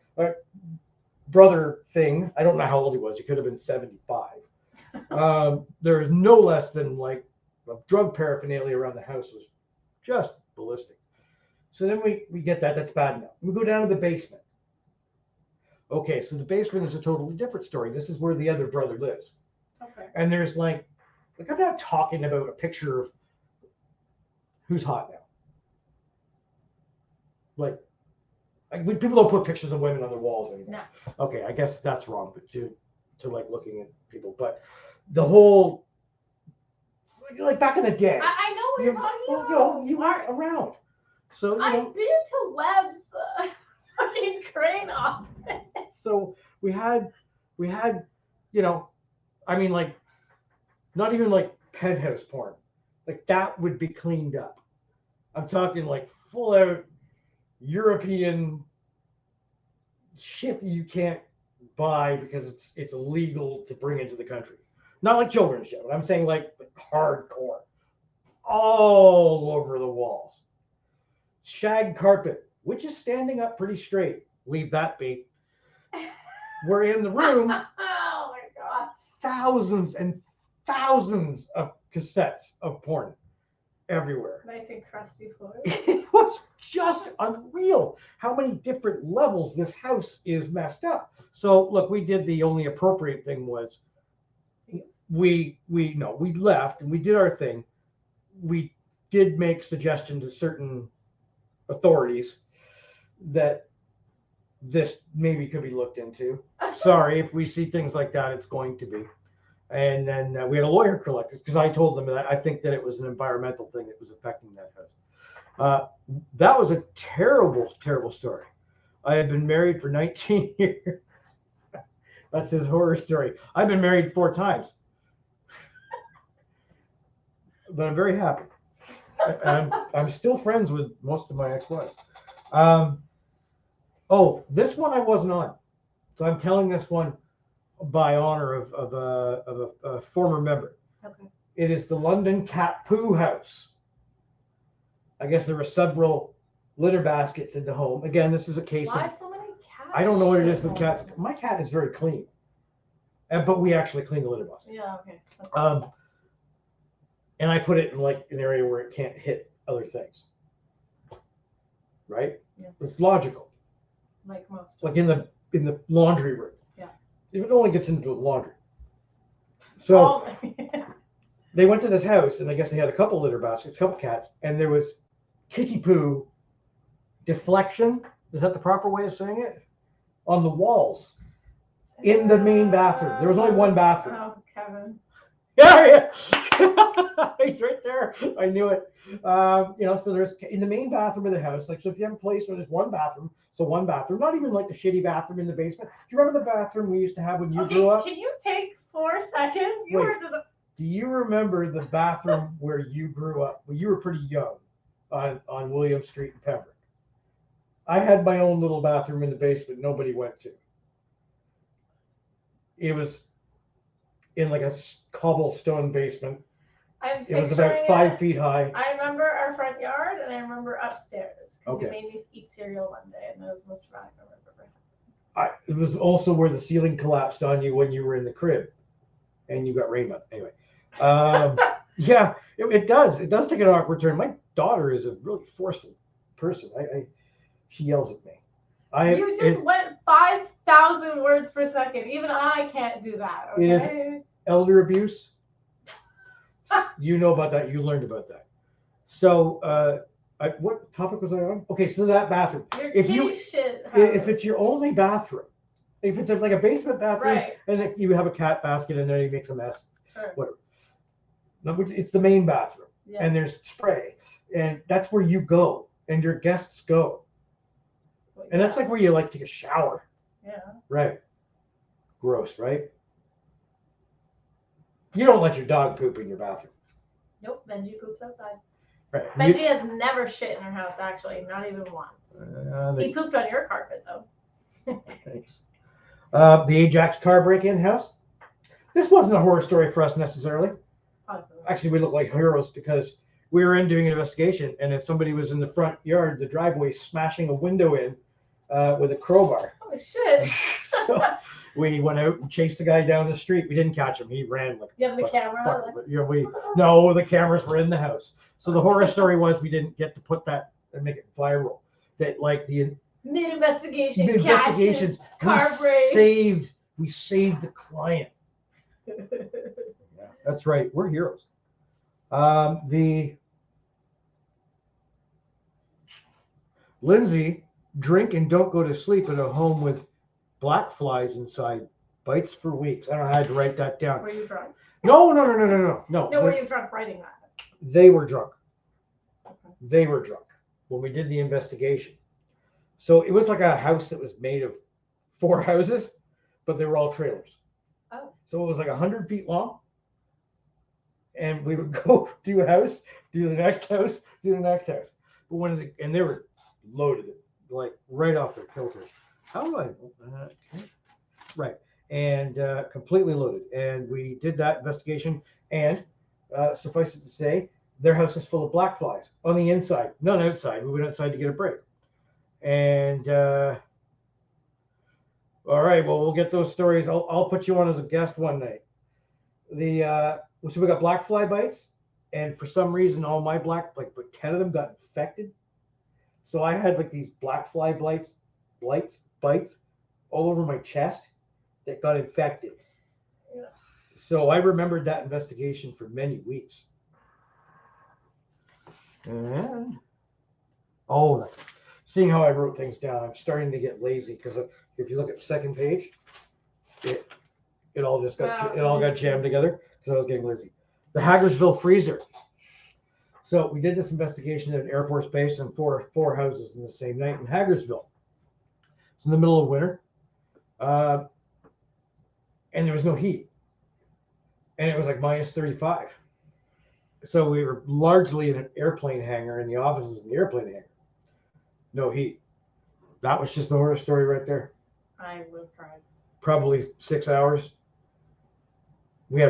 brother thing. I don't know how old he was. He could have been 75. There's no less than like drug paraphernalia around the house. Was just ballistic. So then we get that. That's bad enough. We go down to the basement. Okay, so the basement is a totally different story. This is where the other brother lives. Okay. And there's like I'm not talking about a picture of who's hot now. Like people don't put pictures of women on their walls anymore. No. Okay, I guess that's wrong, but to like looking at people, but the whole like back in the day. I know what you're talking about. You weren't around. So I've been to Webb's fucking crane office. So we had, like not even like penthouse porn. Like that would be cleaned up. I'm talking like full out European shit that you can't buy because it's illegal to bring into the country. Not like children's shit. I'm saying like hardcore, all over the walls. Shag carpet, which is standing up pretty straight. Leave that be. We're in the room. Oh my god! Thousands and thousands of cassettes of porn everywhere. Nice and crusty floors. It was just unreal how many different levels this house is messed up. So look, we did the only appropriate thing was we left and we did our thing. We did make suggestion to certain authorities that this maybe could be looked into. Sorry, if we see things like that, it's going to be. And then we had a lawyer collect it because I told them that I think that it was an environmental thing that was affecting that house. That was a terrible, terrible story. I had been married for 19 years. That's his horror story. I've been married 4 times. But I'm very happy. I'm still friends with most of my ex-wives. This one I wasn't on. So I'm telling this one by honor of a former member. Okay. It is the London Cat Poo House. I guess there were several litter baskets in the home. Again, this is a case Why of so many cats? I don't know what it is with cats. My cat is very clean, but we actually clean the litter box. Yeah. Okay. And I put it in like an area where it can't hit other things. Right? Yeah. It's logical. Like most. like in the laundry room. Yeah. It only gets into the laundry. So All- they went to this house, and I guess they had a couple litter baskets, a couple cats, and there was kitty poo deflection. Is that the proper way of saying it? On the walls in the main bathroom. There was only one bathroom. Oh, Kevin. Yeah. He's right there. I knew it. So there's in the main bathroom of the house, like, so if you have a place where there's one bathroom, not even like the shitty bathroom in the basement. Do you remember the bathroom we used to have when you grew up? Can you take 4 seconds? You Wait. were just. Do you remember the bathroom where you grew up? Well, you were pretty young on William Street in Pembroke. I had my own little bathroom in the basement nobody went to. It was in like a cobblestone basement. It was about 5 feet high. I remember our front yard, and I remember upstairs. Because Okay. you made me eat cereal one day, and that was the most traumatic memory I've ever had. It was also where the ceiling collapsed on you when you were in the crib, and you got rain mud. Anyway, yeah, it does. It does take an awkward turn. My daughter is a really forceful person. She yells at me. You just went 5,000 words per second. Even I can't do that. Okay. It is elder abuse. You know about that. You learned about that. So, what topic was I on? Okay, so that bathroom. If it's your only bathroom, if it's like a basement bathroom, Right. and you have a cat basket in there, you makes a mess. Sure. Whatever. No, it's the main bathroom, Yeah. and there's spray, and that's where you go, and your guests go, and that's like where you like take a shower. Yeah. Right. Gross, right? You don't let your dog poop in your bathroom. Nope. Benji poops outside. Right. Benji has never shit in our house, actually, not even once. He pooped on your carpet, though. Thanks. The Ajax car break-in house. This wasn't a horror story for us necessarily. Actually, we look like heroes because we were in doing an investigation, and if somebody was in the front yard, the driveway, smashing a window in with a crowbar. Oh shit! So we went out and chased the guy down the street. We didn't catch him. He ran like. You have the camera. No, the cameras were in the house. So the horror story was we didn't get to put that and make it viral. That like the Mid-investigation. investigations, car break. we saved the client. Yeah, that's right. We're heroes. The Lindsay, drink and don't go to sleep at a home with black flies inside, bites for weeks. I don't know how to write that down. Were you drunk? No. No, were you drunk writing that? They were drunk. Okay. They were drunk when we did the investigation. So it was like a house that was made of 4 houses, but they were all trailers. Oh. So it was like 100 feet long. And we would go do a house, do the next house, do the next house. But and they were loaded, like right off their kilter. How do I? Right. And completely loaded. And we did that investigation. And suffice it to say, their house was full of black flies on the inside, none outside. We went outside to get a break. And all right, well, we'll get those stories. I'll put you on as a guest one night. So we got black fly bites, and for some reason, all my but 10 of them got infected. So I had like these black fly bites all over my chest that got infected. Yeah. So I remembered that investigation for many weeks. And seeing how I wrote things down, I'm starting to get lazy because if you look at the second page, it all got jammed together because I was getting lazy. The Hagersville freezer. So we did this investigation at an Air Force base and four houses in the same night in Hagersville. It's in the middle of winter, and there was no heat, and it was like minus 35. So we were largely in an airplane hangar, in the offices in the airplane hangar. No heat. That was just the horror story right there. I would have cried. Probably 6 hours. We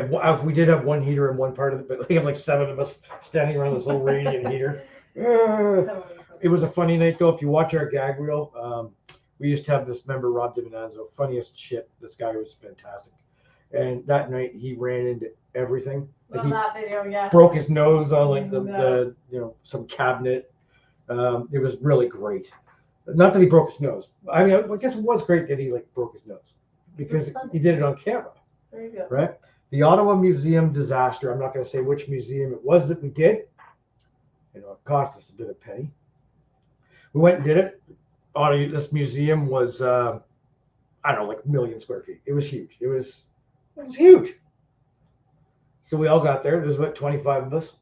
did have one heater in one part of it, but we have like 7 of us standing around this little radiant heater. It was a funny night though. If you watch our gag reel, we used to have this member, Rob DiMinanzo, funniest shit. This guy was fantastic. And that night he ran into everything. Love that video, yeah. Broke his nose on like the some cabinet. It was really great. Not that he broke his nose. I mean, I guess it was great that he like broke his nose because he did it on camera, There you go. right? The Ottawa Museum disaster. I'm not going to say which museum it was that we did. You know, it cost us a bit of penny. We went and did it. This museum was, I don't know, like a million square feet. It was huge. It was huge. So we all got there. There's about 25 of us,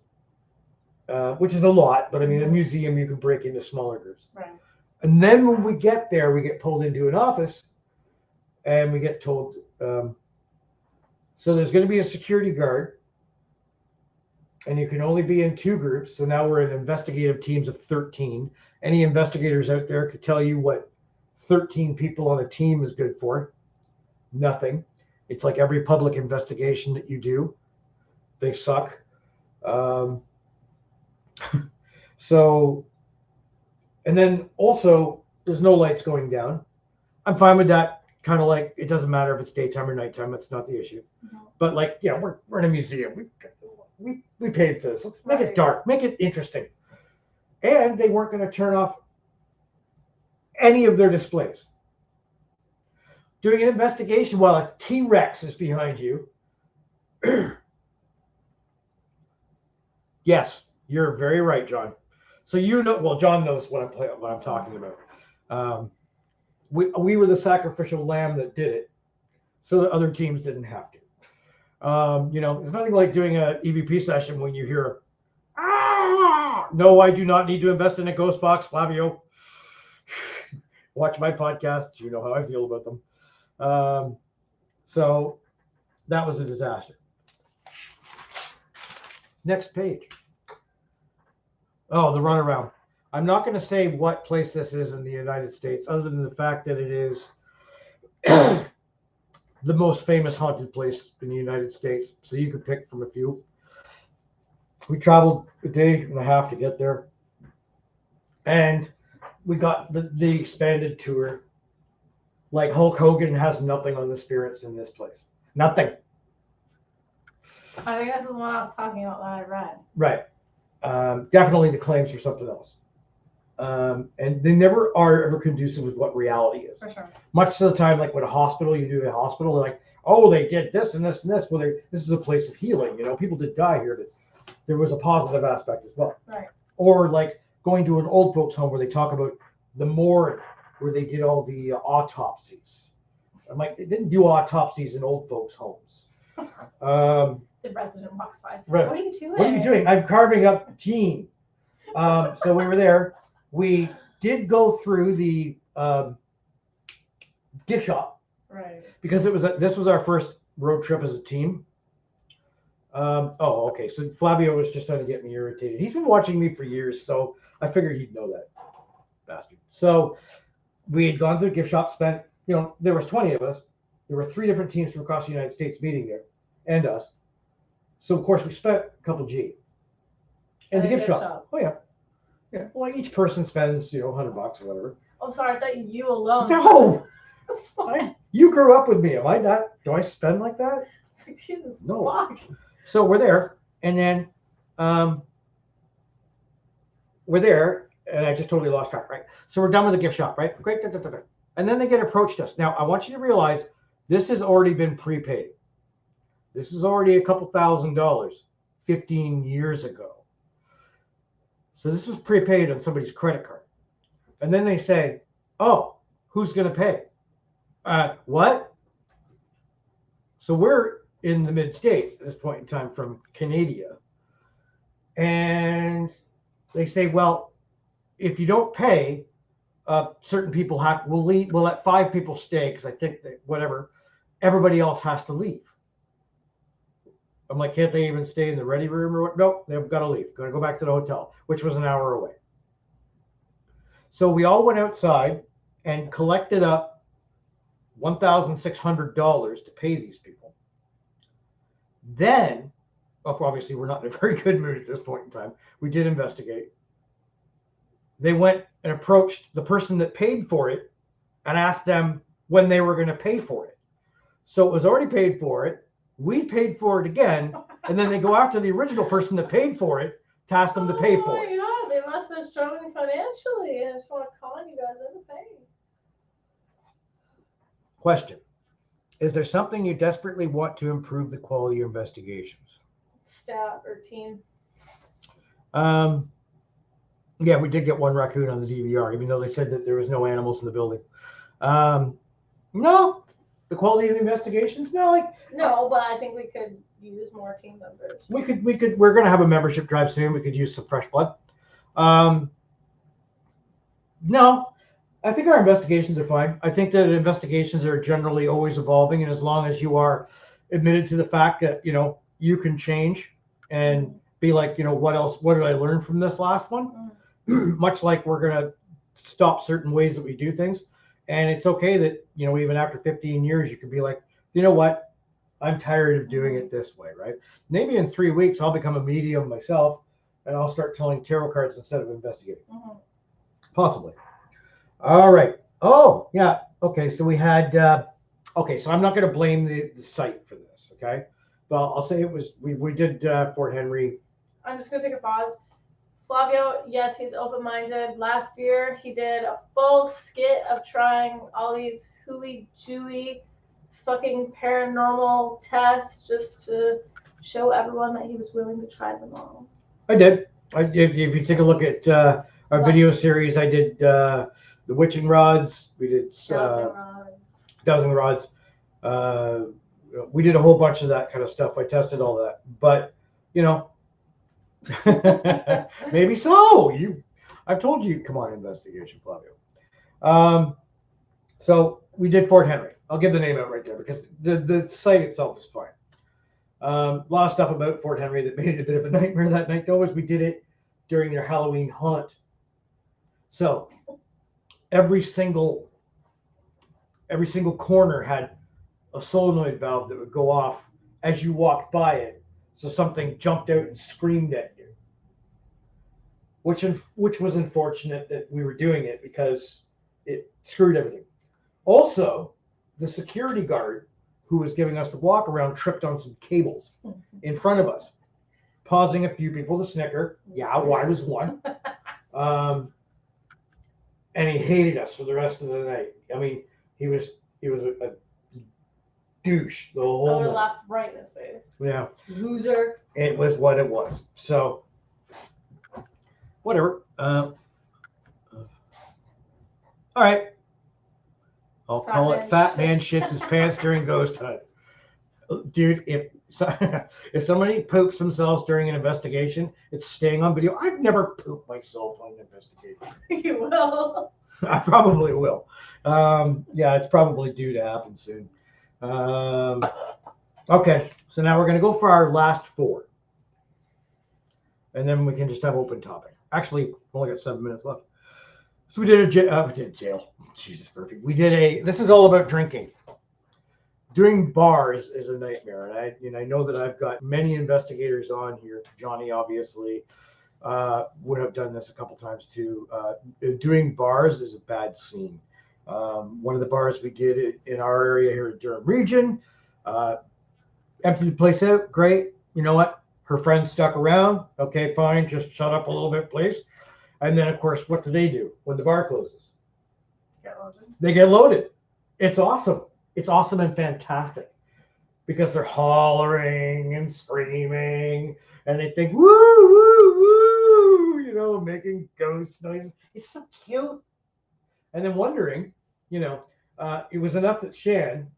which is a lot. But I mean, a museum you can break into smaller groups. Right. And then when we get there, we get pulled into an office, and we get told, so there's going to be a security guard, and you can only be in 2 groups. So now we're in investigative teams of 13. Any investigators out there could tell you what 13 people on a team is good for. Nothing. It's like every public investigation that you do. They suck. So, and then also there's no lights going down. I'm fine with that. Kind of like, it doesn't matter if it's daytime or nighttime. That's not the issue. But like, you know, we're in a museum. We paid for this. Let's make it dark, make it interesting. And they weren't going to turn off any of their displays. Doing an investigation while a T-Rex is behind you. Yes, you're very right, John. So you know, well, John knows what I'm talking about. We were the sacrificial lamb that did it, so that other teams didn't have to. You know, it's nothing like doing an EVP session when you hear, "Ah, no, I do not need to invest in a ghost box, Flavio." Watch my podcast, you know how I feel about them. So that was a disaster. Next page. Oh, the runaround. I'm not going to say what place this is in the United States, other than the fact that it is the most famous haunted place in the United States. So you could pick from a few. We traveled a day and a half to get there. And we got the expanded tour. Like Hulk Hogan has nothing on the spirits in this place. Nothing. I think this is what I was talking about when I read. Right. Definitely the claims are something else. And they never are ever conducive with what reality is. For sure. Much of the time, like with a hospital, you do a hospital, they're like, oh, they did this and this and this. Well, this is a place of healing. You know, people did die here, but there was a positive aspect as well. Right. Or like going to an old folks home where they talk about the morgue where they did all the autopsies. I'm like, they didn't do autopsies in old folks' homes. The resident walks by. Right. What are you doing? What are you doing? I'm carving up Gene. So we were there. We did go through the gift shop. Right. Because this was our first road trip as a team. Okay. So Flavio was just trying to get me irritated. He's been watching me for years, so I figured he'd know that bastard. So we had gone through the gift shop, spent, you know, there was 20 of us. There were 3 different teams from across the United States meeting there, and us. So of course we spent a couple G. And the gift shop. Oh yeah. Yeah. Well, like each person spends, you know, $100 or whatever. Oh, sorry. I thought you alone. No. You grew up with me. Am I that? Do I spend like that? It's like, Jesus, No. fuck. So we're there, and then we're there, and I just totally lost track, right? So we're done with the gift shop, right? Great. And then they get approached us. Now, I want you to realize this has already been prepaid. This is already a couple $1,000s 15 years ago. So this was prepaid on somebody's credit card. And then they say, oh, who's going to pay? What? So we're in the mid-states at this point in time from Canada. And they say, well, if you don't pay, certain people we'll let 5 people stay because I think that whatever, everybody else has to leave. I'm like, can't they even stay in the ready room or what? Nope, they've got to leave. Got to go back to the hotel, which was an hour away. So we all went outside and collected up $1,600 to pay these people. Then, obviously, we're not in a very good mood at this point in time. We did investigate. They went and approached the person that paid for it and asked them when they were going to pay for it. So it was already paid for it. We paid for it again. And then they go after the original person that paid for it to ask them to pay for it. Oh my God, they must have struggling financially, and I just want to call you guys in to pay. Question. Is there something you desperately want to improve the quality of your investigations? Staff or team. Yeah, we did get one raccoon on the DVR, even though they said that there was no animals in the building. No, the quality of the investigations, no. Like No, but I think we could use more team members. we could. We're gonna have a membership drive soon. We could use some fresh blood. No, I think our investigations are fine. I think that investigations are generally always evolving, and as long as you are admitted to the fact that you can change and be like, what else? What did I learn from this last one? Much like we're gonna stop certain ways that we do things, and it's okay that even after 15 years, you could be like, you know what? I'm tired of doing it this way, right? Maybe in 3 weeks, I'll become a medium myself, and I'll start telling tarot cards instead of investigating. Possibly. All right. Oh, yeah. Okay. So we had, okay. So I'm not going to blame the site for this. Okay. Well, I'll say it was, we did Fort Henry. I'm just going to take a pause. Flavio, yes, he's open-minded. Last year, he did a full skit of trying all these hooey-jooey fucking paranormal tests just to show everyone that he was willing to try them all. I did. If you take a look at our video series, I did the witching rods. We did dowsing rods. We did a whole bunch of that kind of stuff. I tested all that, but maybe so. I've told you, come on, investigation, Flavio. So we did Fort Henry. I'll give the name out right there because the site itself is fine. A lot of stuff about Fort Henry that made it a bit of a nightmare that night, though, is we did it during their Halloween haunt. So every single corner had a solenoid valve that would go off as you walked by it. So something jumped out and screamed at you, which was unfortunate that we were doing it because it screwed everything. Also, the security guard who was giving us the walk around tripped on some cables in front of us, causing a few people to snicker. Yeah, well, I was one. And he hated us for the rest of the night. I mean, he was a douche the whole night. Laughed right in his face. Yeah. Loser. It was what it was. So, whatever. All right. I'll call it Fat Man Shits His Pants During Ghost Hunt. Dude, if somebody poops themselves during an investigation, it's staying on video. I've never pooped myself on an investigation. You will. I probably will. Yeah, it's probably due to happen soon. Okay, so now we're going to go for our last 4. And then we can just have open topic. Actually, we've only got 7 minutes left. So we did jail. Jesus, perfect. This is all about drinking. Doing bars is a nightmare. And I know that I've got many investigators on here. Johnny, obviously, would have done this a couple times too. Doing bars is a bad scene. One of the bars we did in our area here in Durham region, emptied the place out. Great. You know what? Her friends stuck around. Okay, fine. Just shut up a little bit, please. And then, of course, what do when the bar closes? They get loaded. It's awesome. It's awesome and fantastic because they're hollering and screaming and they think, woo, woo, woo, making ghost noises. It's so cute. And then wondering, it was enough that Shan,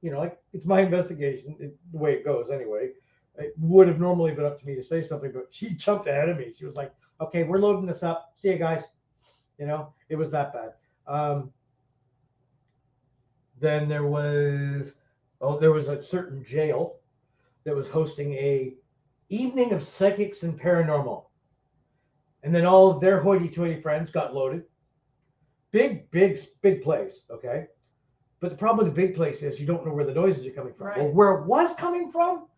it's my investigation, the way it goes anyway. It would have normally been up to me to say something, but she jumped ahead of me. She was like, okay, we're loading this up. See you guys. It was that bad. Then there was a certain jail that was hosting a evening of psychics and paranormal. And then all of their hoity-toity friends got loaded. Big place, okay? But the problem with the big place is you don't know where the noises are coming from. Right. Well, where it was coming from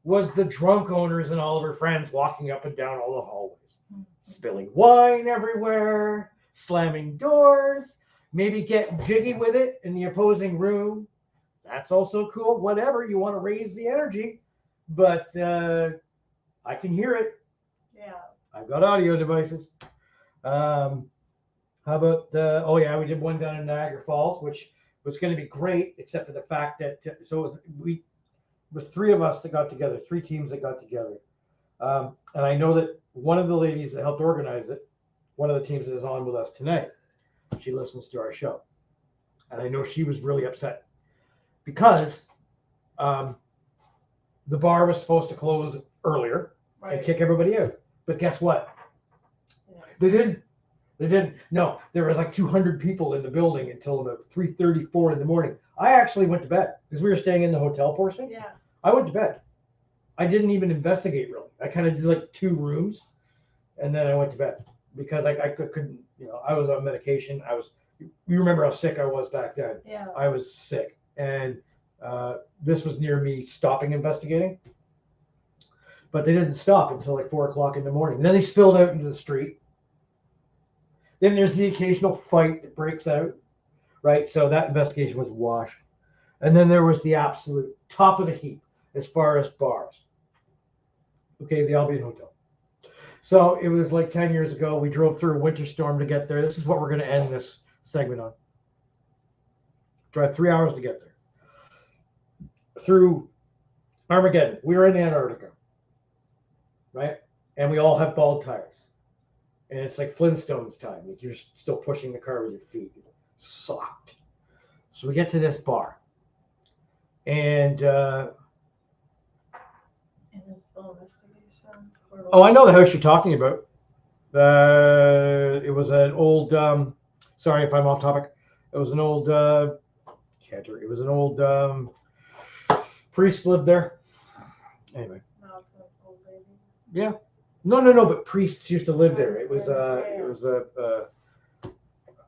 was the drunk owners and all of her friends walking up and down all the hallways, spilling wine everywhere, slamming doors, maybe getting jiggy with it in the opposing room. That's also cool. Whatever, you want to raise the energy, but I can hear it. Yeah. I've got audio devices. How about, oh yeah, we did one down in Niagara Falls, which was going to be great, except for the fact that, so it was three of us that got together, three teams that got together. And I know that one of the ladies that helped organize it, one of the teams that is on with us tonight, she listens to our show. And I know she was really upset because the bar was supposed to close earlier and kick everybody out. But guess what? Yeah. They didn't. They didn't. No, there was like 200 people in the building until about 3:34 in the morning. I actually went to bed because we were staying in the hotel portion. Yeah. I went to bed. I didn't even investigate really. I kind of did like 2 rooms, and then I went to bed because I couldn't. You know, I was on medication. You remember how sick I was back then. Yeah. I was sick, and this was near me stopping investigating. But they didn't stop until like 4 o'clock in the morning. And then they spilled out into the street. Then there's the occasional fight that breaks out, right? So that investigation was washed. And then there was the absolute top of the heap as far as bars. Okay, the Albion Hotel. So it was like 10 years ago. We drove through a winter storm to get there. This is what we're going to end this segment on. Drive 3 hours to get there. Through Armageddon. We were in Antarctica, right? And we all have bald tires. And it's like Flintstones time. Like you're still pushing the car with your feet. Socked. So we get to this bar. And In this full investigation. oh, I know the house you're talking about. It was an old, sorry if I'm off topic. It was an old, cantor. It was an old priest lived there. Anyway. No, it's an old lady. Yeah. No, but priests used to live there. It was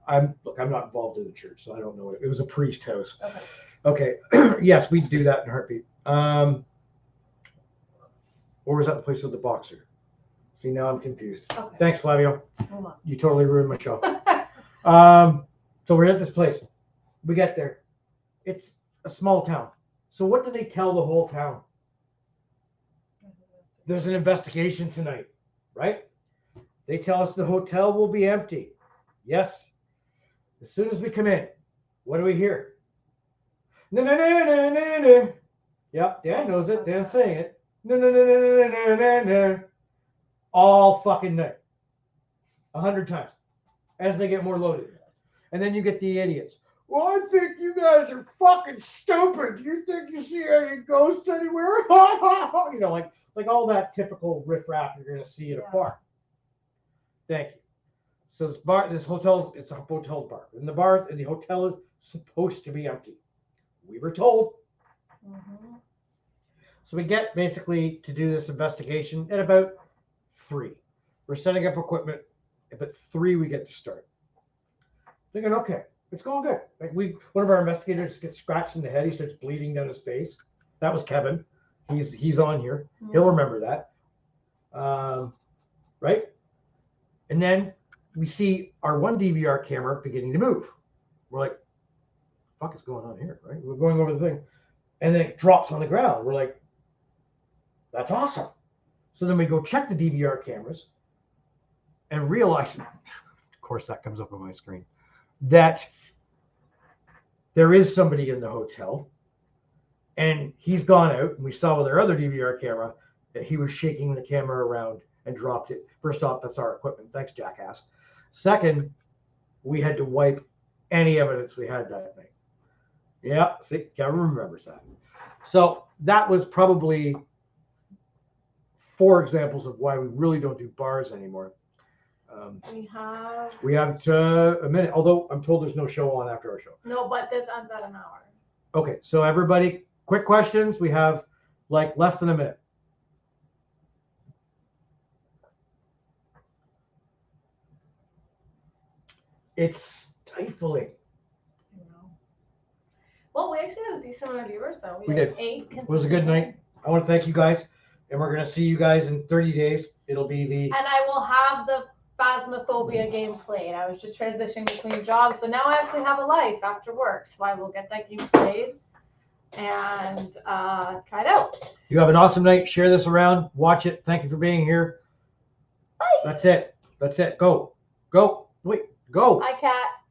I'm not involved in the church, so I don't know. It was a priest house. Okay. Okay. Yes, we'd do that in a heartbeat. Or was that the place with the boxer? See, now I'm confused. Okay. Thanks, Flavio. Hold on. You totally ruined my show. So we're at this place. We get there. It's a small town. So what do they tell the whole town? There's an investigation tonight, right? They tell us the hotel will be empty. Yes. As soon as we come in, what do we hear? No. Yep, Dan knows it. Dan's saying it. No. All fucking night. 100 times. As they get more loaded. And then you get the idiots. Well, I think you guys are fucking stupid. Do you think you see any ghosts anywhere? You know, like all that typical riffraff you're going to see at a bar. Thank you. So this hotel, it's a hotel bar. And the hotel is supposed to be empty. We were told. Mm-hmm. So we get basically to do this investigation at about 3. We're setting up equipment. At 3 we get to start. Thinking, okay, it's going good. Like one of our investigators gets scratched in the head. He starts bleeding down his face. That was Kevin. He's on here. He'll remember that. Right? And then we see our one DVR camera beginning to move. We're like, what the fuck is going on here? Right? We're going over the thing. And then it drops on the ground. We're like, that's awesome. So then we go check the DVR cameras and realize, of course that comes up on my screen, that there is somebody in the hotel. And he's gone out, and we saw with our other DVR camera that he was shaking the camera around and dropped it. First off, that's our equipment. Thanks, jackass. Second, we had to wipe any evidence we had that night. Yeah, see, Kevin remembers that. So that was probably 4 examples of why we really don't do bars anymore. We have a minute, although I'm told there's no show on after our show. No, but this ends at an hour. Okay, so everybody, quick questions. We have like less than a minute. It's stifling. Well, we actually had a decent amount of viewers, though. We had did. 8. It was a good night. I want to thank you guys, and we're going to see you guys in 30 days. It'll be the... And I will have the Phasmophobia game played. I was just transitioning between jobs, but now I actually have a life after work, so I will get that game played and try it out. You have an awesome night. Share this around. Watch it. Thank you for being here. Bye. That's it. Go. Go. Wait. Go. Hi, Kat.